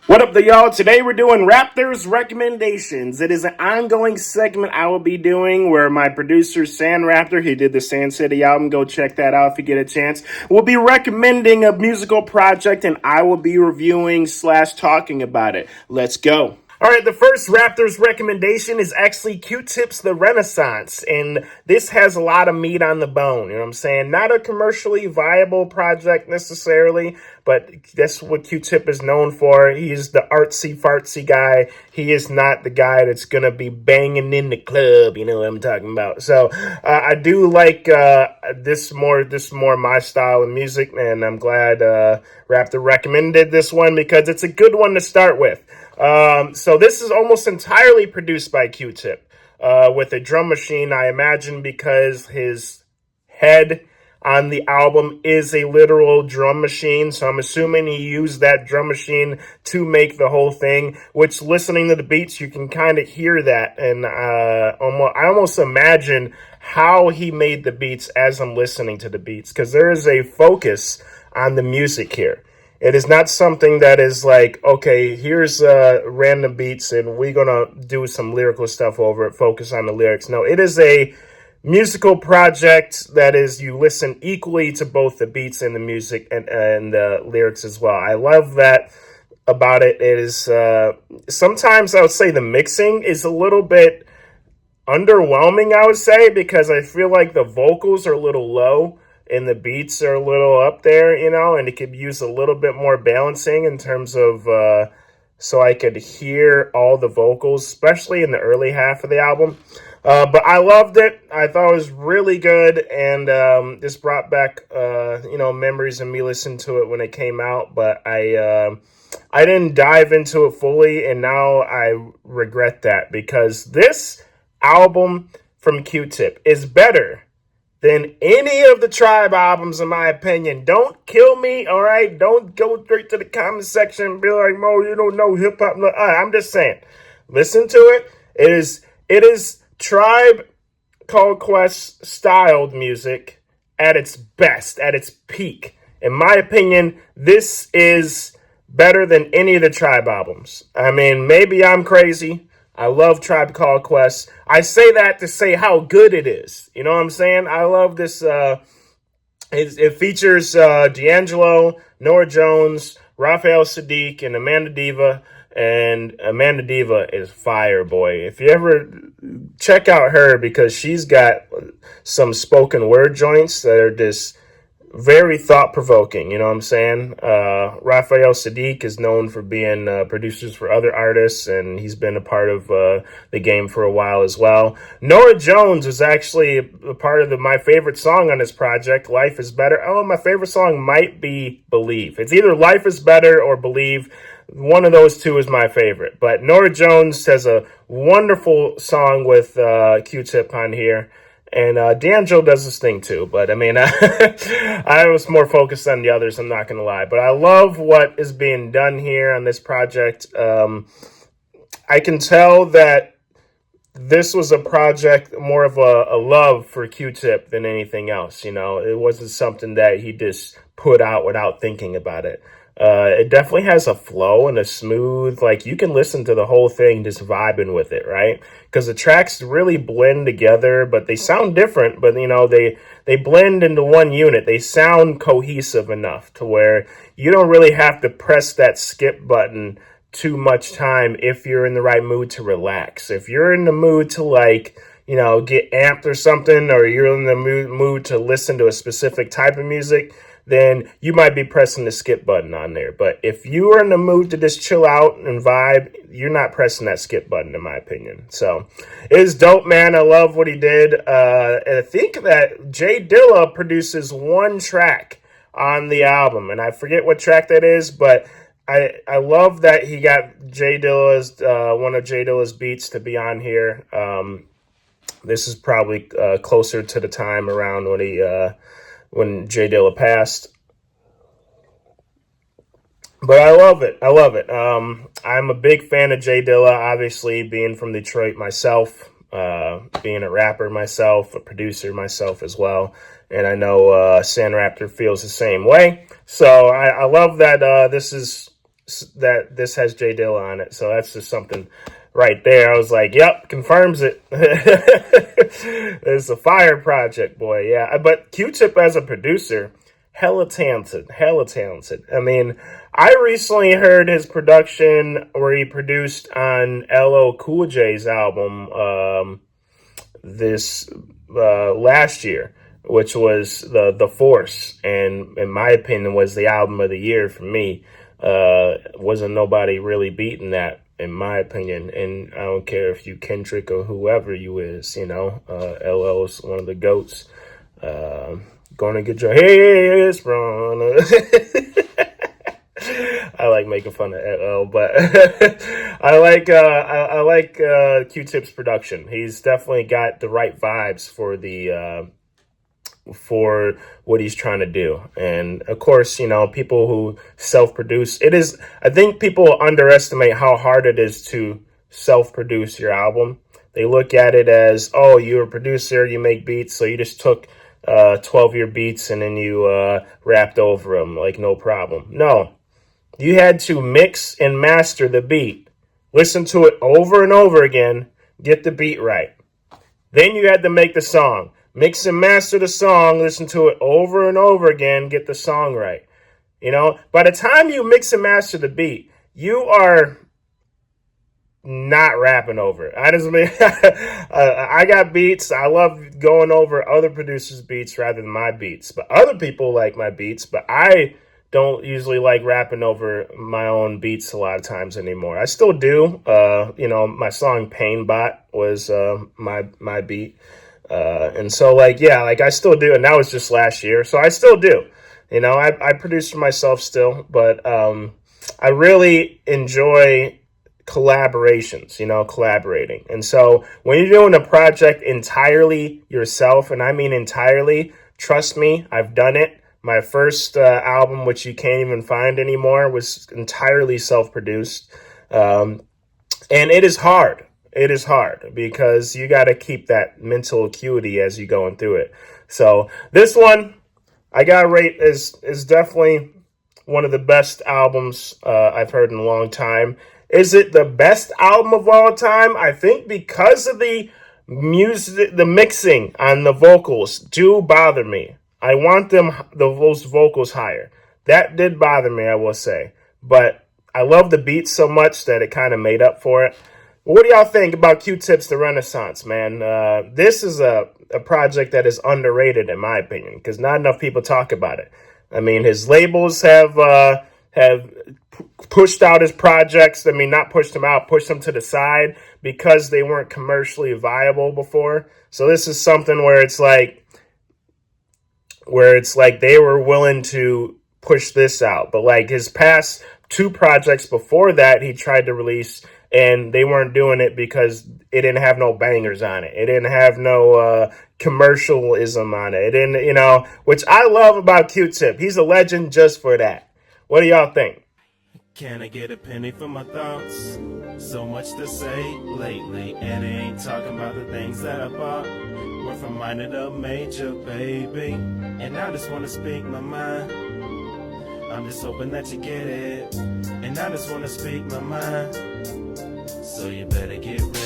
What up, y'all? Today we're doing Raptors recommendations. It is an ongoing segment I will be doing where my producer, San Raptor, he did the Sand City album. Go check that out if you get a chance. We'll be recommending a musical project and I will be reviewing slash talking about it. Let's go. All right, the first Raptors recommendation is actually Qtip's The Renaissance, and this has a lot of meat on the bone, you know what I'm saying? Not a commercially viable project necessarily, but that's what Qtip is known for. He's the artsy-fartsy guy. He is not the guy that's going to be banging in the club, you know what I'm talking about. So I do like this more my style of music, and I'm glad Raptor recommended this one because it's a good one to start with. So this is almost entirely produced by Qtip with a drum machine, I imagine, because his head on the album is a literal drum machine. So I'm assuming he used that drum machine to make the whole thing, which listening to the beats, you can kind of hear that. And I almost imagine how he made the beats as I'm listening to the beats, because there is a focus on the music here. It is not something that is like, okay, here's random beats and we're going to do some lyrical stuff over it, focus on the lyrics. No, it is a musical project that is, you listen equally to both the beats and the music and the lyrics as well. I love that about it. It is, sometimes I would say the mixing is a little bit underwhelming, I would say, because I feel like the vocals are a little low and the beats are a little up there, you know, and it could use a little bit more balancing in terms of so I could hear all the vocals, especially in the early half of the album. But I loved it. I thought it was really good, and this brought back memories of me listening to it when it came out. But I didn't dive into it fully, and now I regret that because this album from Qtip is better than any of the Tribe albums, in my opinion. Don't kill me, all right? Don't go straight to the comment section and be like, Mo, you don't know hip-hop. No, I'm just saying, listen to it. It is Tribe Called Quest styled music at its best, at its peak. In my opinion, this is better than any of the Tribe albums. I mean, maybe I'm crazy. I love Tribe Called Quest. I say that to say how good it is. You know what I'm saying? I love this. It features D'Angelo, Nora Jones, Raphael Sadiq, and Amanda Diva. And Amanda Diva is fire, boy. If you ever check out her, because she's got some spoken word joints that are just very thought-provoking, you know what I'm saying? Raphael Sadiq is known for being producers for other artists, and he's been a part of the game for a while as well. Nora Jones was actually a part of my favorite song on this project, Life is Better. Oh, my favorite song might be Believe. It's either Life is Better or Believe. One of those two is my favorite. But Nora Jones has a wonderful song with Qtip on here. And D'Angelo does this thing too, but I mean, I was more focused on the others, I'm not going to lie. But I love what is being done here on this project. I can tell that this was a project more of a love for Qtip than anything else, you know. It wasn't something that he just put out without thinking about it. It definitely has a flow and a smooth, like you can listen to the whole thing just vibing with it, right? Because the tracks really blend together, but they sound different, but you know, they blend into one unit. They sound cohesive enough to where you don't really have to press that skip button too much time if you're in the right mood to relax. If you're in the mood to like, you know, get amped or something, or you're in the mood to listen to a specific type of music, then you might be pressing the skip button on there. But if you are in the mood to just chill out and vibe, you're not pressing that skip button, in my opinion. So it's dope, man. I love what he did. And I think that Jay Dilla produces one track on the album, and I forget what track that is, but I love that he got Jay Dilla's one of Jay Dilla's beats to be on here. This is probably closer to the time around when Jay Dilla passed. But I love it. I love it. I'm a big fan of Jay Dilla, obviously, being from Detroit myself, being a rapper myself, a producer myself as well. And I know San Raptor feels the same way. So I love that this is that this has J Dilla on it. So that's just something right there. I was like, yep, confirms it. It's a fire project, boy. Yeah. But Qtip as a producer, hella talented, hella talented. I mean, I recently heard his production where he produced on LL Cool J's album this last year, which was the Force, and in my opinion was the album of the year for me. Wasn't nobody really beating that, in my opinion. And I don't care if you Kendrick or whoever you is, LL's one of the goats. Gonna get your head sprung. I like making fun of LL, but I like Q-Tip's production. He's definitely got the right vibes for the for what he's trying to do. And of course, people who self-produce, I think people underestimate how hard it is to self-produce your album. They look at it as, oh, you're a producer, you make beats, so you just took 12 year beats and then you rapped over them like no problem. No, you had to mix and master the beat, listen to it over and over again, get the beat right. Then you had to make the song. Mix and master the song, listen to it over and over again, get the song right. By the time you mix and master the beat, you are not rapping over it. I just mean, I got beats. I love going over other producers' beats rather than my beats. But other people like my beats, but I don't usually like rapping over my own beats a lot of times anymore. I still do. My song Pain Bot was my beat. And so I still do. And that was just last year. So I still do. I produce for myself still, but I really enjoy collaborations, collaborating. And so when you're doing a project entirely yourself, and I mean entirely, trust me, I've done it. My first album, which you can't even find anymore, was entirely self-produced. And it is hard. It is hard because you got to keep that mental acuity as you're going through it. So this one, I got to rate is definitely one of the best albums I've heard in a long time. Is it the best album of all time? I think because of the music, the mixing on the vocals do bother me. I want those vocals higher. That did bother me, I will say. But I love the beat so much that it kind of made up for it. What do y'all think about Q-Tip's The Renaissance, man? This is a project that is underrated, in my opinion, because not enough people talk about it. I mean, his labels have pushed out his projects. I mean, not pushed them out, pushed them to the side because they weren't commercially viable before. So this is something where it's like they were willing to push this out. But like his past two projects before that, he tried to release, and they weren't doing it because it didn't have no bangers on it. It didn't have no commercialism on it. It didn't, which I love about Q-Tip. He's a legend just for that. What do y'all think? Can I get a penny for my thoughts? So much to say lately, and I ain't talking about the things that I bought. We're from minor to major, baby, and I just wanna speak my mind. I'm just hoping that you get it, and I just wanna speak my mind. So you better get ready.